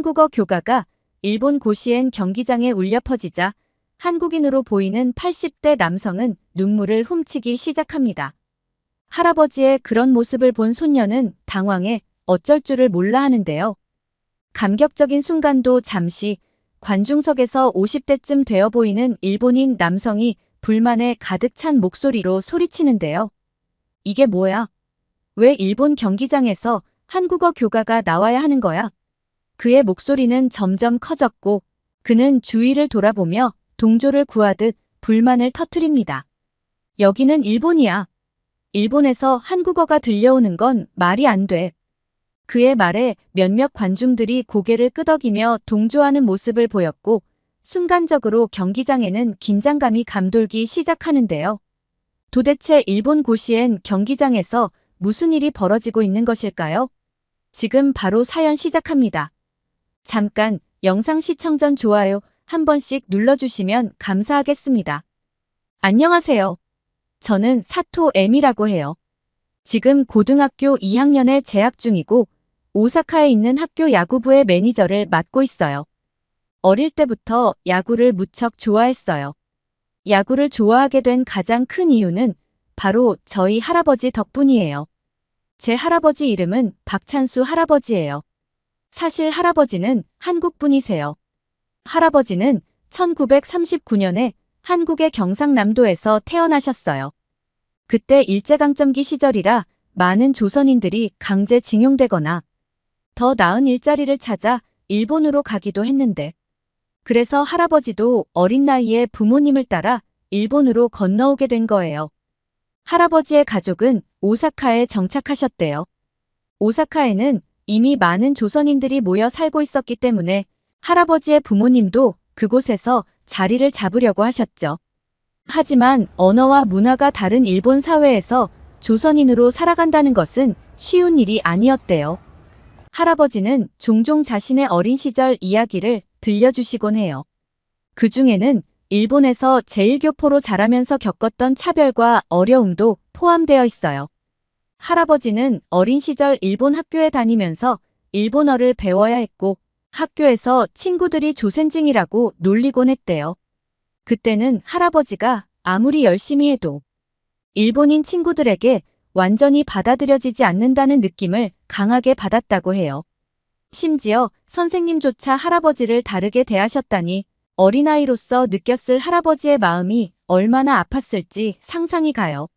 한국어 교가가 일본 고시엔 경기장에 울려 퍼지자 한국인으로 보이는 80대 남성은 눈물을 훔치기 시작합니다. 할아버지의 그런 모습을 본 손녀는 당황해 어쩔 줄을 몰라 하는데요. 감격적인 순간도 잠시 관중석에서 50대쯤 되어 보이는 일본인 남성이 불만에 가득 찬 목소리로 소리치는데요. 이게 뭐야? 왜 일본 경기장에서 한국어 교가가 나와야 하는 거야? 그의 목소리는 점점 커졌고 그는 주위를 돌아보며 동조를 구하듯 불만을 터뜨립니다. 여기는 일본이야. 일본에서 한국어가 들려오는 건 말이 안 돼. 그의 말에 몇몇 관중들이 고개를 끄덕이며 동조하는 모습을 보였고 순간적으로 경기장에는 긴장감이 감돌기 시작하는데요. 도대체 일본 고시엔 경기장에서 무슨 일이 벌어지고 있는 것일까요? 지금 바로 사연 시작합니다. 잠깐 영상 시청 전 좋아요 한 번씩 눌러주시면 감사하겠습니다. 안녕하세요. 저는 사토 M이라고 해요. 지금 고등학교 2학년에 재학 중이고 오사카에 있는 학교 야구부의 매니저를 맡고 있어요. 어릴 때부터 야구를 무척 좋아했어요. 야구를 좋아하게 된 가장 큰 이유는 바로 저희 할아버지 덕분이에요. 제 할아버지 이름은 박찬수 할아버지예요. 사실 할아버지는 한국 분이세요. 할아버지는 1939년에 한국의 경상남도에서 태어나셨어요. 그때 일제강점기 시절이라 많은 조선인들이 강제징용되거나 더 나은 일자리를 찾아 일본으로 가기도 했는데 그래서 할아버지도 어린 나이에 부모님을 따라 일본으로 건너오게 된 거예요. 할아버지의 가족은 오사카에 정착하셨대요. 오사카에는 이미 많은 조선인들이 모여 살고 있었기 때문에 할아버지의 부모님도 그곳에서 자리를 잡으려고 하셨죠. 하지만 언어와 문화가 다른 일본 사회에서 조선인으로 살아간다는 것은 쉬운 일이 아니었대요. 할아버지는 종종 자신의 어린 시절 이야기를 들려주시곤 해요. 그 중에는 일본에서 제1교포로 자라면서 겪었던 차별과 어려움도 포함되어 있어요. 할아버지는 어린 시절 일본 학교에 다니면서 일본어를 배워야 했고 학교에서 친구들이 조센징이라고 놀리곤 했대요. 그때는 할아버지가 아무리 열심히 해도 일본인 친구들에게 완전히 받아들여지지 않는다는 느낌을 강하게 받았다고 해요. 심지어 선생님조차 할아버지를 다르게 대하셨다니 어린아이로서 느꼈을 할아버지의 마음이 얼마나 아팠을지 상상이 가요.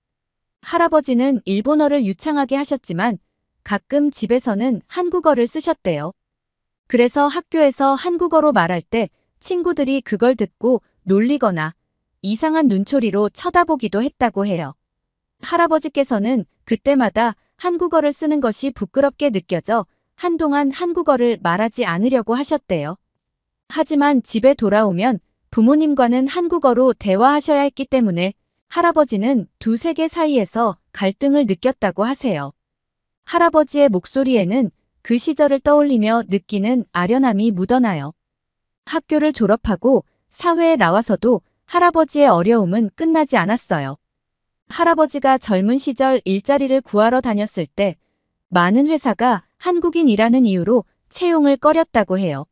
할아버지는 일본어를 유창하게 하셨지만 가끔 집에서는 한국어를 쓰셨대요. 그래서 학교에서 한국어로 말할 때 친구들이 그걸 듣고 놀리거나 이상한 눈초리로 쳐다보기도 했다고 해요. 할아버지께서는 그때마다 한국어를 쓰는 것이 부끄럽게 느껴져 한동안 한국어를 말하지 않으려고 하셨대요. 하지만 집에 돌아오면 부모님과는 한국어로 대화하셔야 했기 때문에 할아버지는 두 세계 사이에서 갈등을 느꼈다고 하세요. 할아버지의 목소리에는 그 시절을 떠올리며 느끼는 아련함이 묻어나요. 학교를 졸업하고 사회에 나와서도 할아버지의 어려움은 끝나지 않았어요. 할아버지가 젊은 시절 일자리를 구하러 다녔을 때 많은 회사가 한국인이라는 이유로 채용을 꺼렸다고 해요.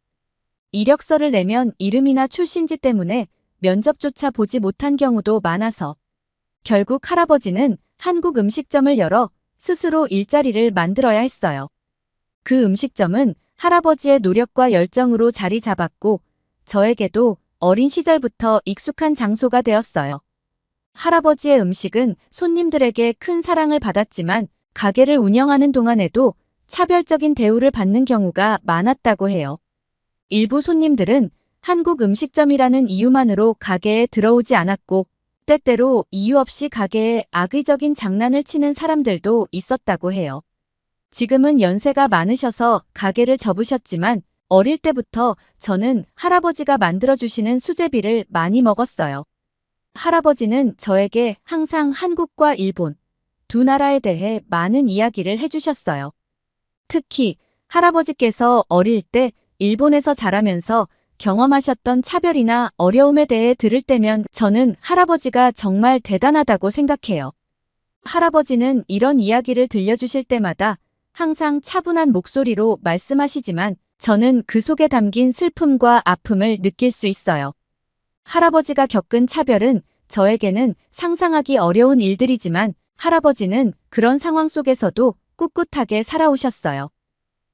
이력서를 내면 이름이나 출신지 때문에 면접조차 보지 못한 경우도 많아서 결국 할아버지는 한국 음식점을 열어 스스로 일자리를 만들어야 했어요. 그 음식점은 할아버지의 노력과 열정으로 자리 잡았고 저에게도 어린 시절부터 익숙한 장소가 되었어요. 할아버지의 음식은 손님들에게 큰 사랑을 받았지만 가게를 운영하는 동안에도 차별적인 대우를 받는 경우가 많았다고 해요. 일부 손님들은 한국 음식점이라는 이유만으로 가게에 들어오지 않았고 때때로 이유 없이 가게에 악의적인 장난을 치는 사람들도 있었다고 해요. 지금은 연세가 많으셔서 가게를 접으셨지만 어릴 때부터 저는 할아버지가 만들어주시는 수제비를 많이 먹었어요. 할아버지는 저에게 항상 한국과 일본 두 나라에 대해 많은 이야기를 해주셨어요. 특히 할아버지께서 어릴 때 일본에서 자라면서 경험하셨던 차별이나 어려움에 대해 들을 때면 저는 할아버지가 정말 대단하다고 생각해요. 할아버지는 이런 이야기를 들려주실 때마다 항상 차분한 목소리로 말씀하시지만 저는 그 속에 담긴 슬픔과 아픔을 느낄 수 있어요. 할아버지가 겪은 차별은 저에게는 상상하기 어려운 일들이지만 할아버지는 그런 상황 속에서도 꿋꿋하게 살아오셨어요.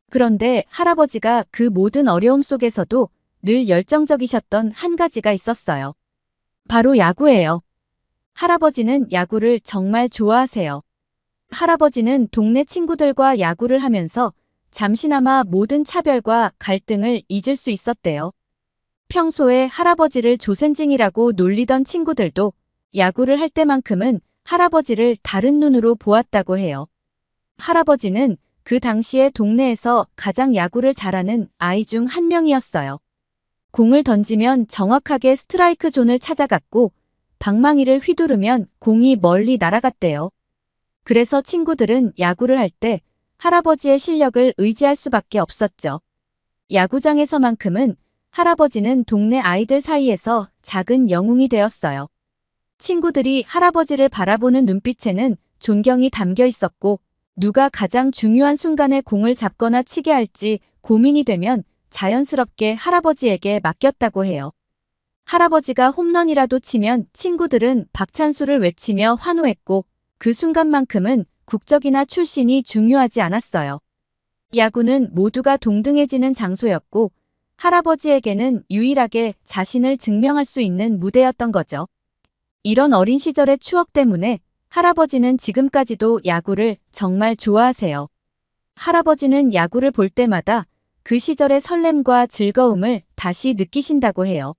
그런데 할아버지가 그 모든 어려움 속에서도 늘 열정적이셨던 한 가지가 있었어요. 바로 야구예요. 할아버지는 야구를 정말 좋아하세요. 할아버지는 동네 친구들과 야구를 하면서 잠시나마 모든 차별과 갈등을 잊을 수 있었대요. 평소에 할아버지를 조센징이라고 놀리던 친구들도 야구를 할 때만큼은 할아버지를 다른 눈으로 보았다고 해요. 할아버지는 그 당시에 동네에서 가장 야구를 잘하는 아이 중 한 명이었어요. 공을 던지면 정확하게 스트라이크 존을 찾아갔고 방망이를 휘두르면 공이 멀리 날아갔대요. 그래서 친구들은 야구를 할 때 할아버지의 실력을 의지할 수밖에 없었죠. 야구장에서만큼은 할아버지는 동네 아이들 사이에서 작은 영웅이 되었어요. 친구들이 할아버지를 바라보는 눈빛에는 존경이 담겨 있었고 누가 가장 중요한 순간에 공을 잡거나 치게 할지 고민이 되면 자연스럽게 할아버지에게 맡겼다고 해요. 할아버지가 홈런이라도 치면 친구들은 박찬수를 외치며 환호했고 그 순간만큼은 국적이나 출신이 중요하지 않았어요. 야구는 모두가 동등해지는 장소였고 할아버지에게는 유일하게 자신을 증명할 수 있는 무대였던 거죠. 이런 어린 시절의 추억 때문에 할아버지는 지금까지도 야구를 정말 좋아하세요. 할아버지는 야구를 볼 때마다 그 시절의 설렘과 즐거움을 다시 느끼신다고 해요.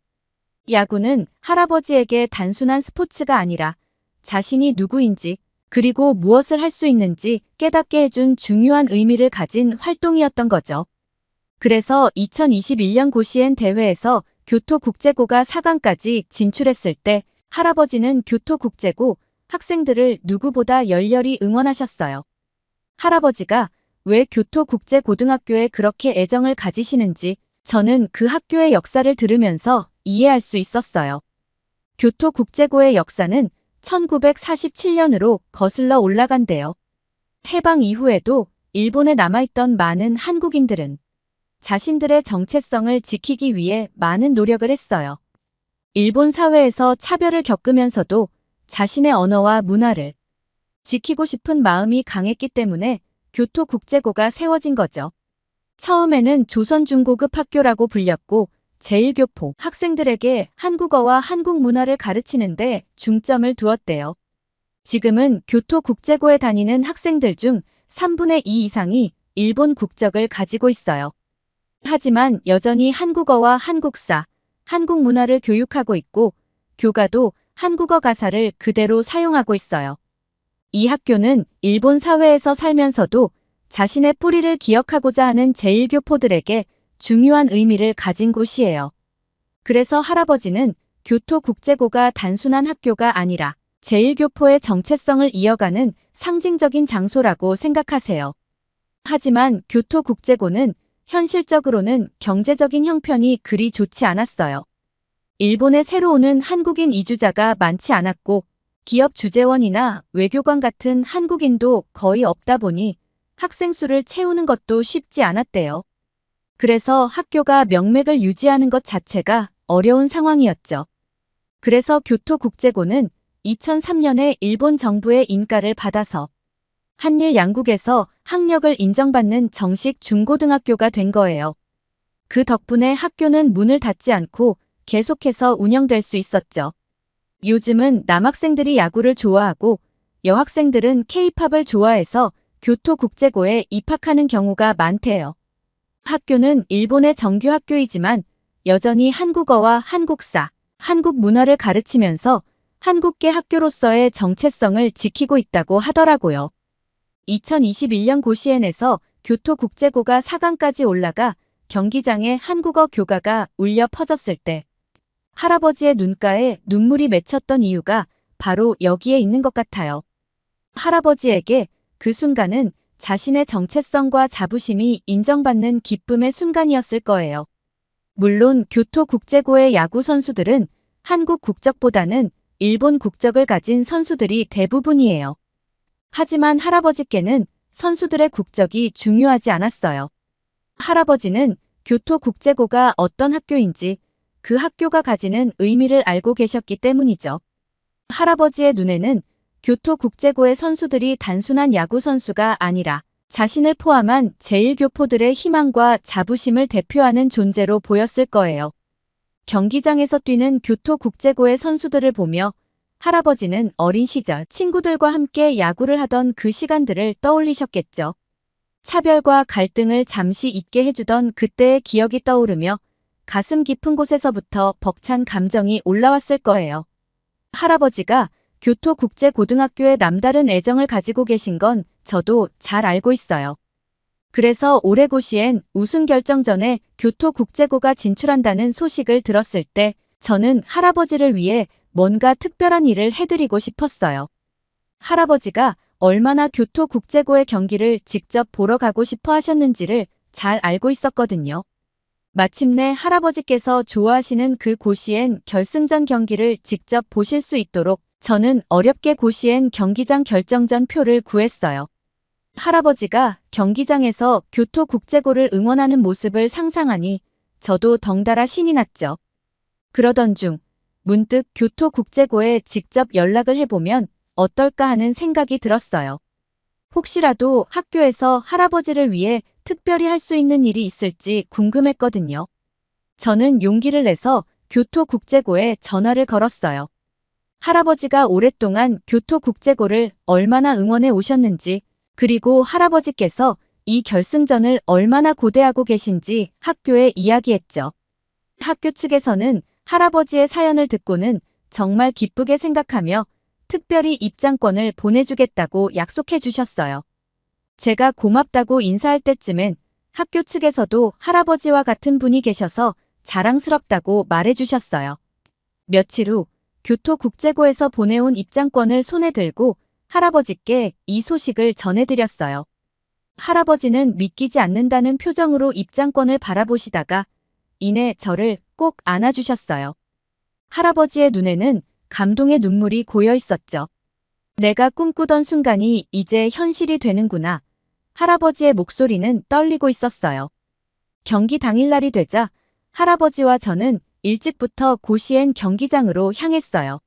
야구는 할아버지에게 단순한 스포츠가 아니라 자신이 누구인지 그리고 무엇을 할 수 있는지 깨닫게 해준 중요한 의미를 가진 활동이었던 거죠. 그래서 2021년 고시엔 대회에서 교토국제고가 4강까지 진출했을 때 할아버지는 교토국제고 학생들을 누구보다 열렬히 응원하셨어요. 할아버지가 왜 교토국제고등학교에 그렇게 애정을 가지시는지 저는 그 학교의 역사를 들으면서 이해할 수 있었어요. 교토국제고의 역사는 1947년으로 거슬러 올라간대요. 해방 이후에도 일본에 남아있던 많은 한국인들은 자신들의 정체성을 지키기 위해 많은 노력을 했어요. 일본 사회에서 차별을 겪으면서도 자신의 언어와 문화를 지키고 싶은 마음이 강했기 때문에 교토국제고가 세워진 거죠. 처음에는 조선중고급 학교라고 불렸고 제1교포 학생들에게 한국어와 한국 문화를 가르치는데 중점을 두었대요. 지금은 교토국제고에 다니는 학생들 중 3분의 2 이상이 일본 국적을 가지고 있어요. 하지만 여전히 한국어와 한국사, 한국 문화를 교육하고 있고 교가도 한국어 가사를 그대로 사용하고 있어요. 이 학교는 일본 사회에서 살면서도 자신의 뿌리를 기억하고자 하는 제1교포들에게 중요한 의미를 가진 곳이에요. 그래서 할아버지는 교토국제고가 단순한 학교가 아니라 제1교포의 정체성을 이어가는 상징적인 장소라고 생각하세요. 하지만 교토국제고는 현실적으로는 경제적인 형편이 그리 좋지 않았어요. 일본에 새로 오는 한국인 이주자가 많지 않았고 기업 주재원이나 외교관 같은 한국인도 거의 없다 보니 학생 수를 채우는 것도 쉽지 않았대요. 그래서 학교가 명맥을 유지하는 것 자체가 어려운 상황이었죠. 그래서 교토국제고는 2003년에 일본 정부의 인가를 받아서 한일 양국에서 학력을 인정받는 정식 중고등학교가 된 거예요. 그 덕분에 학교는 문을 닫지 않고 계속해서 운영될 수 있었죠. 요즘은 남학생들이 야구를 좋아하고 여학생들은 K-팝을 좋아해서 교토국제고에 입학하는 경우가 많대요. 학교는 일본의 정규 학교이지만 여전히 한국어와 한국사, 한국 문화를 가르치면서 한국계 학교로서의 정체성을 지키고 있다고 하더라고요. 2021년 고시엔에서 교토국제고가 4강까지 올라가 경기장에 한국어 교가가 울려 퍼졌을 때 할아버지의 눈가에 눈물이 맺혔던 이유가 바로 여기에 있는 것 같아요. 할아버지에게 그 순간은 자신의 정체성과 자부심이 인정받는 기쁨의 순간이었을 거예요. 물론 교토국제고의 야구 선수들은 한국 국적보다는 일본 국적을 가진 선수들이 대부분이에요. 하지만 할아버지께는 선수들의 국적이 중요하지 않았어요. 할아버지는 교토국제고가 어떤 학교인지 그 학교가 가지는 의미를 알고 계셨기 때문이죠. 할아버지의 눈에는 교토국제고의 선수들이 단순한 야구 선수가 아니라 자신을 포함한 제1교포들의 희망과 자부심을 대표하는 존재로 보였을 거예요. 경기장에서 뛰는 교토국제고의 선수들을 보며 할아버지는 어린 시절 친구들과 함께 야구를 하던 그 시간들을 떠올리셨겠죠. 차별과 갈등을 잠시 잊게 해주던 그때의 기억이 떠오르며 가슴 깊은 곳에서부터 벅찬 감정이 올라왔을 거예요. 할아버지가 교토국제고등학교에 남다른 애정을 가지고 계신 건 저도 잘 알고 있어요. 그래서 올해 고시엔 우승 결정전에 교토국제고가 진출한다는 소식을 들었을 때 저는 할아버지를 위해 뭔가 특별한 일을 해드리고 싶었어요. 할아버지가 얼마나 교토국제고의 경기를 직접 보러 가고 싶어 하셨는지를 잘 알고 있었거든요. 마침내 할아버지께서 좋아하시는 그 고시엔 결승전 경기를 직접 보실 수 있도록 저는 어렵게 고시엔 경기장 결정전 표를 구했어요. 할아버지가 경기장에서 교토국제고를 응원하는 모습을 상상하니 저도 덩달아 신이 났죠. 그러던 중 문득 교토국제고에 직접 연락을 해보면 어떨까 하는 생각이 들었어요. 혹시라도 학교에서 할아버지를 위해 특별히 할 수 있는 일이 있을지 궁금했거든요. 저는 용기를 내서 교토국제고에 전화를 걸었어요. 할아버지가 오랫동안 교토국제고를 얼마나 응원해 오셨는지, 그리고 할아버지께서 이 결승전을 얼마나 고대하고 계신지 학교에 이야기했죠. 학교 측에서는 할아버지의 사연을 듣고는 정말 기쁘게 생각하며 특별히 입장권을 보내주겠다고 약속해 주셨어요. 제가 고맙다고 인사할 때쯤엔 학교 측에서도 할아버지와 같은 분이 계셔서 자랑스럽다고 말해 주셨어요. 며칠 후 교토국제고에서 보내온 입장권을 손에 들고 할아버지께 이 소식을 전해드렸어요. 할아버지는 믿기지 않는다는 표정으로 입장권을 바라보시다가 이내 저를 꼭 안아주셨어요. 할아버지의 눈에는 감동의 눈물이 고여 있었죠. 내가 꿈꾸던 순간이 이제 현실이 되는구나. 할아버지의 목소리는 떨리고 있었어요. 경기 당일날이 되자 할아버지와 저는 일찍부터 고시엔 경기장으로 향했어요.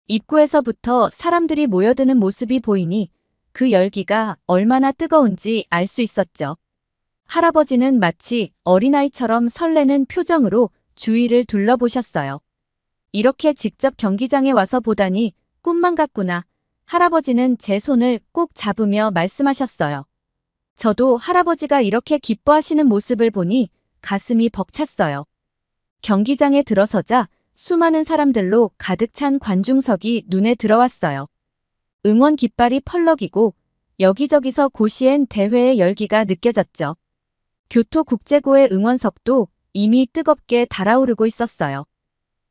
입구에서부터 사람들이 모여드는 모습이 보이니 그 열기가 얼마나 뜨거운지 알 수 있었죠. 할아버지는 마치 어린아이처럼 설레는 표정으로 주위를 둘러보셨어요. 이렇게 직접 경기장에 와서 보다니 꿈만 같구나. 할아버지는 제 손을 꼭 잡으며 말씀하셨어요. 저도 할아버지가 이렇게 기뻐하시는 모습을 보니 가슴이 벅찼어요. 경기장에 들어서자 수많은 사람들로 가득 찬 관중석이 눈에 들어왔어요. 응원 깃발이 펄럭이고 여기저기서 고시엔 대회의 열기가 느껴졌죠. 교토국제고의 응원석도 이미 뜨겁게 달아오르고 있었어요.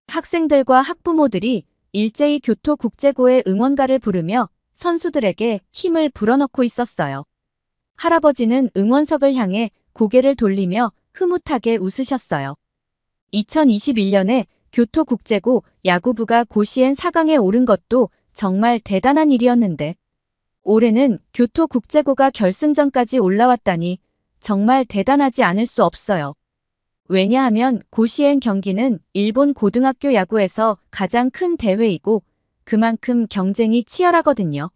학생들과 학부모들이 일제히 교토국제고의 응원가를 부르며 선수들에게 힘을 불어넣고 있었어요. 할아버지는 응원석을 향해 고개를 돌리며 흐뭇하게 웃으셨어요. 2021년에 교토국제고 야구부가 고시엔 4강에 오른 것도 정말 대단한 일이었는데 올해는 교토국제고가 결승전까지 올라왔다니 정말 대단하지 않을 수 없어요. 왜냐하면 고시엔 경기는 일본 고등학교 야구에서 가장 큰 대회이고 그만큼 경쟁이 치열하거든요.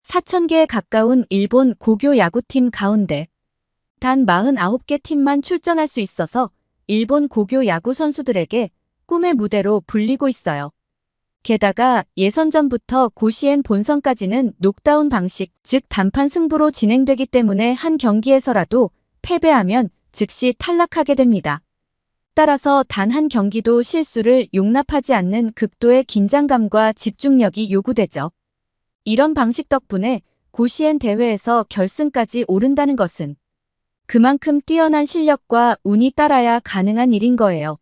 4,000개에 가까운 일본 고교 야구팀 가운데 단 49개 팀만 출전할 수 있어서 일본 고교 야구 선수들에게 꿈의 무대로 불리고 있어요. 게다가 예선전부터 고시엔 본선까지는 녹다운 방식, 즉 단판 승부로 진행되기 때문에 한 경기에서라도 패배하면 즉시 탈락하게 됩니다. 따라서 단 한 경기도 실수를 용납하지 않는 극도의 긴장감과 집중력이 요구되죠. 이런 방식 덕분에 고시엔 대회에서 결승까지 오른다는 것은 그만큼 뛰어난 실력과 운이 따라야 가능한 일인 거예요.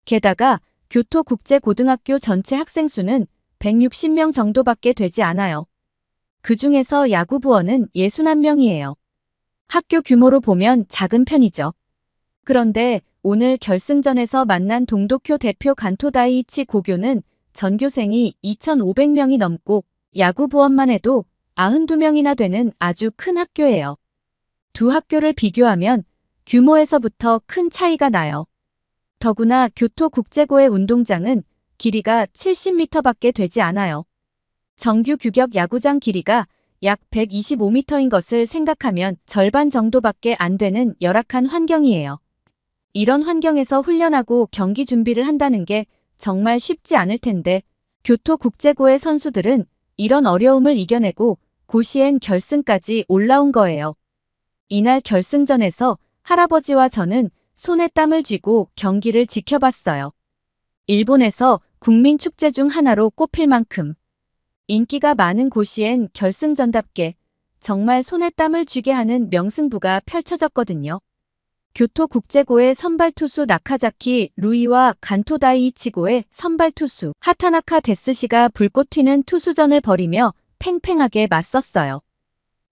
게다가 교토국제고등학교 전체 학생 수는 160명 정도밖에 되지 않아요. 그 중에서 야구부원은 61명이에요. 학교 규모로 보면 작은 편이죠. 그런데 오늘 결승전에서 만난 동도쿄 대표 간토다이이치 고교는 전교생이 2,500명이 넘고 야구부원만 해도 92명이나 되는 아주 큰 학교예요. 두 학교를 비교하면 규모에서부터 큰 차이가 나요. 더구나 교토국제고의 운동장은 길이가 70m밖에 되지 않아요. 정규 규격 야구장 길이가 약 125m인 것을 생각하면 절반 정도밖에 안 되는 열악한 환경이에요. 이런 환경에서 훈련하고 경기 준비를 한다는 게 정말 쉽지 않을 텐데 교토국제고의 선수들은 이런 어려움을 이겨내고 고시엔 결승까지 올라온 거예요. 이날 결승전에서 할아버지와 저는 손에 땀을 쥐고 경기를 지켜봤어요. 일본에서 국민 축제 중 하나로 꼽힐 만큼 인기가 많은 고시엔 결승전답게 정말 손에 땀을 쥐게 하는 명승부가 펼쳐졌거든요. 교토국제고의 선발 투수 나카자키 루이와 간토 다이이치고의 선발 투수 하타나카 데스시가 불꽃 튀는 투수전을 벌이며 팽팽하게 맞섰어요.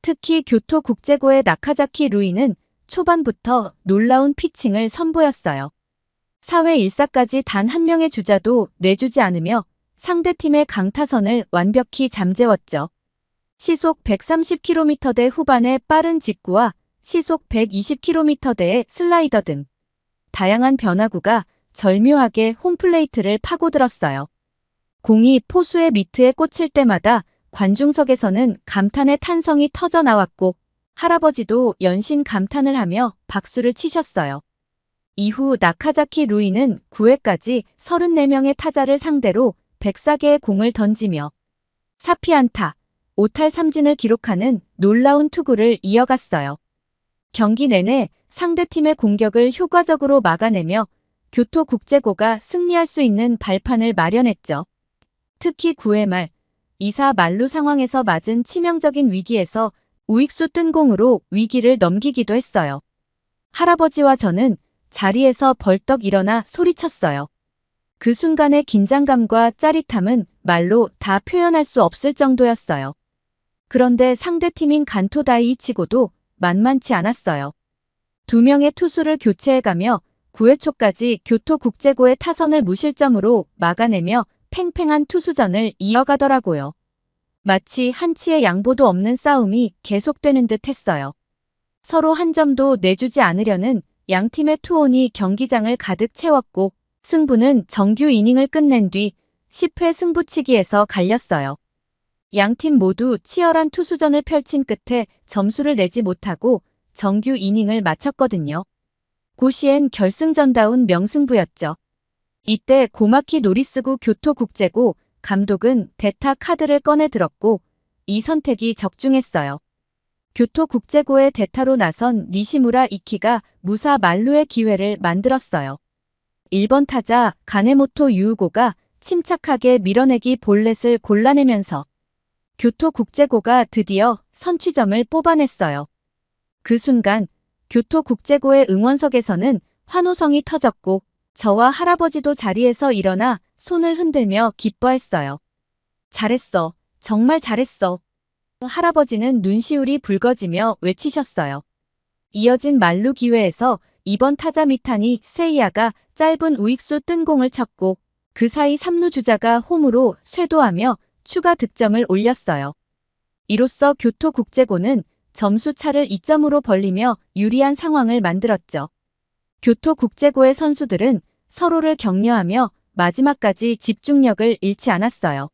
특히 교토국제고의 나카자키 루이는 초반부터 놀라운 피칭을 선보였어요. 4회 1사까지 단 한 명의 주자도 내주지 않으며 상대팀의 강타선을 완벽히 잠재웠죠. 시속 130km대 후반의 빠른 직구와 시속 120km대의 슬라이더 등 다양한 변화구가 절묘하게 홈플레이트를 파고들었어요. 공이 포수의 미트에 꽂힐 때마다 관중석에서는 감탄의 탄성이 터져 나왔고 할아버지도 연신 감탄을 하며 박수를 치셨어요. 이후 나카자키 루이는 9회까지 34명의 타자를 상대로 104개의 공을 던지며 4피안타, 5탈 3진을 기록하는 놀라운 투구를 이어갔어요. 경기 내내 상대팀의 공격을 효과적으로 막아내며 교토국제고가 승리할 수 있는 발판을 마련했죠. 특히 9회 말 2사 만루 상황에서 맞은 치명적인 위기에서 우익수 뜬 공으로 위기를 넘기기도 했어요. 할아버지와 저는 자리에서 벌떡 일어나 소리쳤어요. 그 순간의 긴장감과 짜릿함은 말로 다 표현할 수 없을 정도였어요. 그런데 상대팀인 간토 다이이치고도 만만치 않았어요. 2명의 투수를 교체해가며 9회 초까지 교토국제고의 타선을 무실점으로 막아내며 팽팽한 투수전을 이어가더라고요. 마치 한치의 양보도 없는 싸움이 계속되는 듯 했어요. 서로 한 점도 내주지 않으려는 양팀의 투혼이 경기장을 가득 채웠고 승부는 정규 이닝을 끝낸 뒤 10회 승부치기에서 갈렸어요. 양팀 모두 치열한 투수전을 펼친 끝에 점수를 내지 못하고 정규 이닝을 마쳤거든요. 고시엔 결승전다운 명승부였죠. 이때 고마키 노리스구 교토국제고 감독은 대타 카드를 꺼내 들었고 이 선택이 적중했어요. 교토국제고의 대타로 나선 니시무라 이키가 무사 만루의 기회를 만들었어요. 1번 타자 가네모토 유우고가 침착하게 밀어내기 볼넷을 골라내면서 교토국제고가 드디어 선취점을 뽑아냈어요. 그 순간 교토국제고의 응원석에서는 환호성이 터졌고 저와 할아버지도 자리에서 일어나 손을 흔들며 기뻐했어요. 잘했어. 정말 잘했어. 할아버지는 눈시울이 붉어지며 외치셨어요. 이어진 만루 기회에서 2번 타자 미타니 세이야가 짧은 우익수 뜬 공을 쳤고 그 사이 3루 주자가 홈으로 쇄도하며 추가 득점을 올렸어요. 이로써 교토국제고는 점수차를 2점으로 벌리며 유리한 상황을 만들었죠. 교토국제고의 선수들은 서로를 격려하며 마지막까지 집중력을 잃지 않았어요.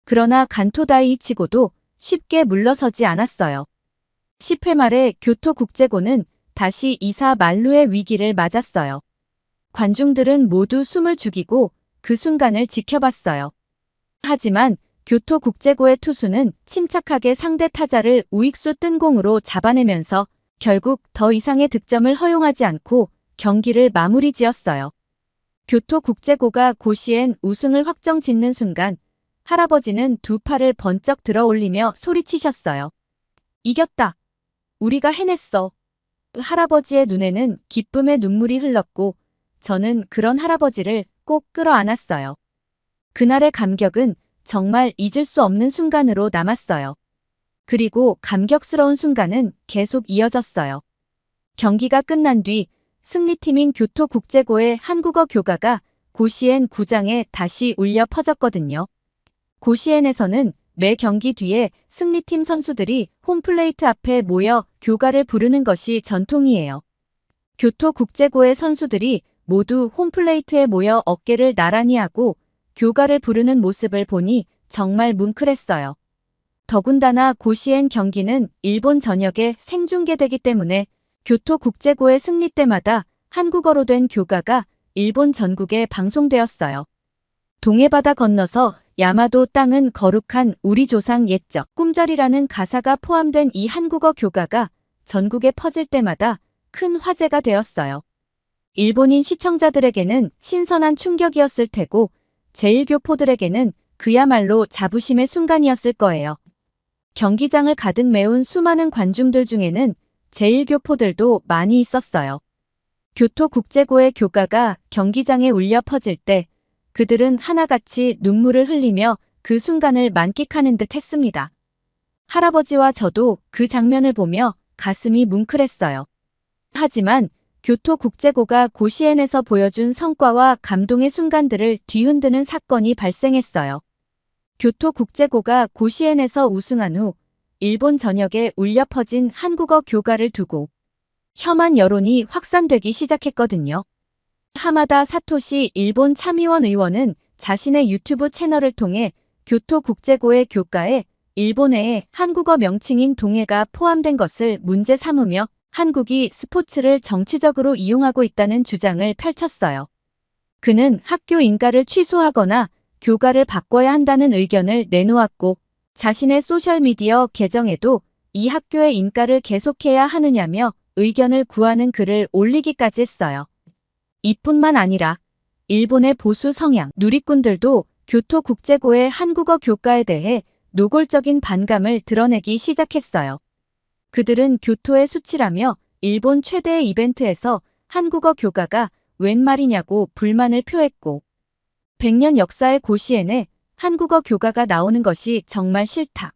그러나 간토 다이이치고도 쉽게 물러서지 않았어요. 10회 말에 교토국제고는 다시 2사 만루의 위기를 맞았어요. 관중들은 모두 숨을 죽이고 그 순간을 지켜봤어요. 하지만 교토국제고의 투수는 침착하게 상대 타자를 우익수 뜬 공으로 잡아내면서 결국 더 이상의 득점을 허용하지 않고 경기를 마무리 지었어요. 교토국제고가 고시엔 우승을 확정짓는 순간 할아버지는 두 팔을 번쩍 들어 올리며 소리치셨어요. 이겼다. 우리가 해냈어. 할아버지의 눈에는 기쁨의 눈물이 흘렀고 저는 그런 할아버지를 꼭 끌어안았어요. 그날의 감격은 정말 잊을 수 없는 순간으로 남았어요. 그리고 감격스러운 순간은 계속 이어졌어요. 경기가 끝난 뒤 승리팀인 교토국제고의 한국어 교가가 고시엔 구장에 다시 울려 퍼졌거든요. 고시엔에서는 매 경기 뒤에 승리팀 선수들이 홈플레이트 앞에 모여 교가를 부르는 것이 전통이에요. 교토국제고의 선수들이 모두 홈플레이트에 모여 어깨를 나란히 하고 교가를 부르는 모습을 보니 정말 뭉클했어요. 더군다나 고시엔 경기는 일본 전역에 생중계되기 때문에 교토국제고의 승리 때마다 한국어로 된 교가가 일본 전국에 방송되었어요. 동해바다 건너서 야마도 땅은 거룩한 우리 조상 옛적 꿈자리라는 가사가 포함된 이 한국어 교가가 전국에 퍼질 때마다 큰 화제가 되었어요. 일본인 시청자들에게는 신선한 충격이었을 테고 제1교포들에게는 그야말로 자부심의 순간이었을 거예요. 경기장을 가득 메운 수많은 관중들 중에는 제1교포들도 많이 있었어요. 교토국제고의 교가가 경기장에 울려 퍼질 때 그들은 하나같이 눈물을 흘리며 그 순간을 만끽하는 듯 했습니다. 할아버지와 저도 그 장면을 보며 가슴이 뭉클했어요. 하지만 교토국제고가 고시엔에서 보여준 성과와 감동의 순간들을 뒤흔드는 사건이 발생했어요. 교토국제고가 고시엔에서 우승한 후 일본 전역에 울려 퍼진 한국어 교가를 두고 혐한 여론이 확산되기 시작했거든요. 하마다 사토시 일본 참의원 의원은 자신의 유튜브 채널을 통해 교토국제고의 교가에 일본어의 한국어 명칭인 동해가 포함된 것을 문제 삼으며 한국이 스포츠를 정치적으로 이용하고 있다는 주장을 펼쳤어요. 그는 학교 인가를 취소하거나 교가를 바꿔야 한다는 의견을 내놓았고 자신의 소셜미디어 계정에도 이 학교의 인가를 계속해야 하느냐며 의견을 구하는 글을 올리기까지 했어요. 이뿐만 아니라 일본의 보수 성향 누리꾼들도 교토국제고의 한국어 교가에 대해 노골적인 반감을 드러내기 시작했어요. 그들은 교토의 수치라며 일본 최대의 이벤트에서 한국어 교가가 웬 말이냐고 불만을 표했고 100년 역사의 고시엔에 한국어 교가가 나오는 것이 정말 싫다.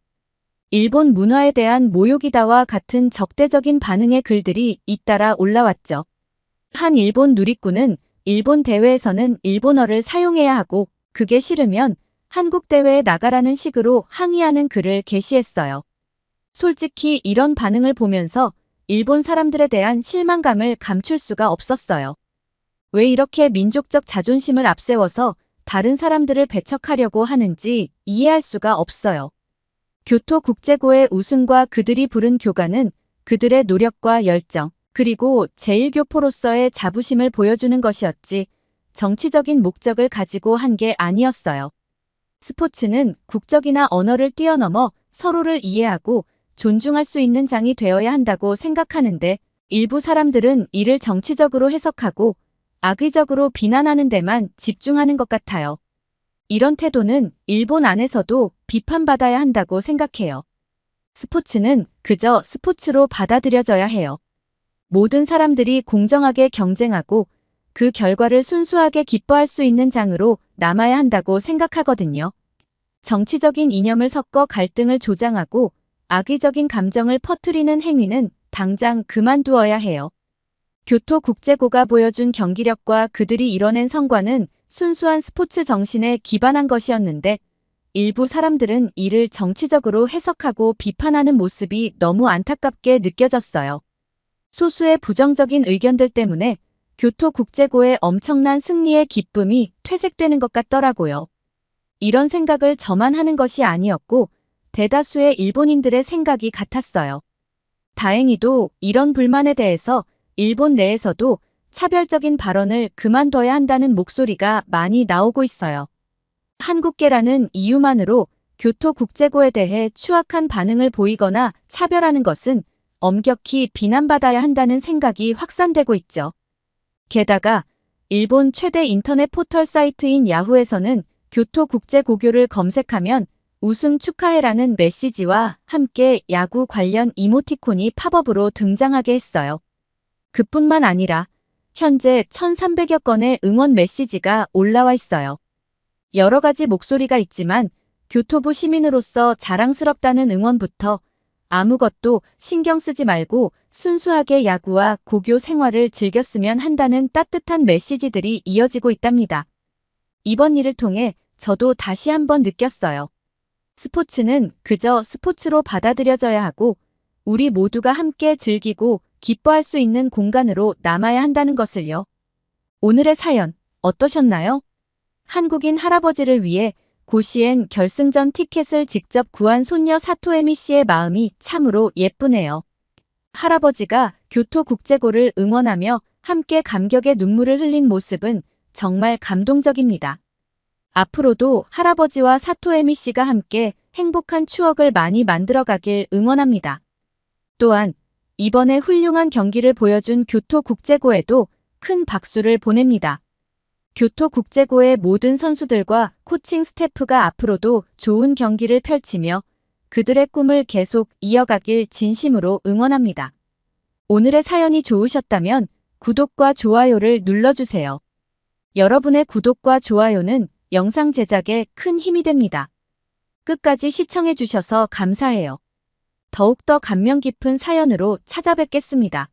일본 문화에 대한 모욕이다와 같은 적대적인 반응의 글들이 잇따라 올라왔죠. 한 일본 누리꾼은 일본 대회에서는 일본어를 사용해야 하고 그게 싫으면 한국 대회에 나가라는 식으로 항의하는 글을 게시했어요. 솔직히 이런 반응을 보면서 일본 사람들에 대한 실망감을 감출 수가 없었어요. 왜 이렇게 민족적 자존심을 앞세워서 다른 사람들을 배척하려고 하는지 이해할 수가 없어요. 교토국제고의 우승과 그들이 부른 교가는 그들의 노력과 열정, 그리고 제1교포로서의 자부심을 보여주는 것이었지 정치적인 목적을 가지고 한 게 아니었어요. 스포츠는 국적이나 언어를 뛰어넘어 서로를 이해하고 존중할 수 있는 장이 되어야 한다고 생각하는데 일부 사람들은 이를 정치적으로 해석하고 악의적으로 비난하는 데만 집중하는 것 같아요. 이런 태도는 일본 안에서도 비판받아야 한다고 생각해요. 스포츠는 그저 스포츠로 받아들여져야 해요. 모든 사람들이 공정하게 경쟁하고 그 결과를 순수하게 기뻐할 수 있는 장으로 남아야 한다고 생각하거든요. 정치적인 이념을 섞어 갈등을 조장하고 악의적인 감정을 퍼뜨리는 행위는 당장 그만두어야 해요. 교토국제고가 보여준 경기력과 그들이 이뤄낸 성과는 순수한 스포츠 정신에 기반한 것이었는데 일부 사람들은 이를 정치적으로 해석하고 비판하는 모습이 너무 안타깝게 느껴졌어요. 소수의 부정적인 의견들 때문에 교토국제고의 엄청난 승리의 기쁨이 퇴색되는 것 같더라고요. 이런 생각을 저만 하는 것이 아니었고 대다수의 일본인들의 생각이 같았어요. 다행히도 이런 불만에 대해서 일본 내에서도 차별적인 발언을 그만둬야 한다는 목소리가 많이 나오고 있어요. 한국계라는 이유만으로 교토국제고에 대해 추악한 반응을 보이거나 차별하는 것은 엄격히 비난받아야 한다는 생각이 확산되고 있죠. 게다가 일본 최대 인터넷 포털 사이트인 야후에서는 교토국제고교를 검색하면 우승 축하해라는 메시지와 함께 야구 관련 이모티콘이 팝업으로 등장하게 했어요. 그뿐만 아니라 현재 1,300여 건의 응원 메시지가 올라와 있어요. 여러 가지 목소리가 있지만 교토부 시민으로서 자랑스럽다는 응원부터 아무것도 신경 쓰지 말고 순수하게 야구와 고교 생활을 즐겼으면 한다는 따뜻한 메시지들이 이어지고 있답니다. 이번 일을 통해 저도 다시 한번 느꼈어요. 스포츠는 그저 스포츠로 받아들여져야 하고 우리 모두가 함께 즐기고 기뻐할 수 있는 공간으로 남아야 한다는 것을요. 오늘의 사연 어떠셨나요? 한국인 할아버지를 위해 고시엔 결승전 티켓을 직접 구한 손녀 사토에미 씨의 마음이 참으로 예쁘네요. 할아버지가 교토국제고를 응원하며 함께 감격의 눈물을 흘린 모습은 정말 감동적입니다. 앞으로도 할아버지와 사토에미 씨가 함께 행복한 추억을 많이 만들어가길 응원합니다. 또한 이번에 훌륭한 경기를 보여준 교토국제고에도 큰 박수를 보냅니다. 교토국제고의 모든 선수들과 코칭 스태프가 앞으로도 좋은 경기를 펼치며 그들의 꿈을 계속 이어가길 진심으로 응원합니다. 오늘의 사연이 좋으셨다면 구독과 좋아요를 눌러주세요. 여러분의 구독과 좋아요는 영상 제작에 큰 힘이 됩니다. 끝까지 시청해주셔서 감사해요. 더욱더 감명 깊은 사연으로 찾아뵙겠습니다.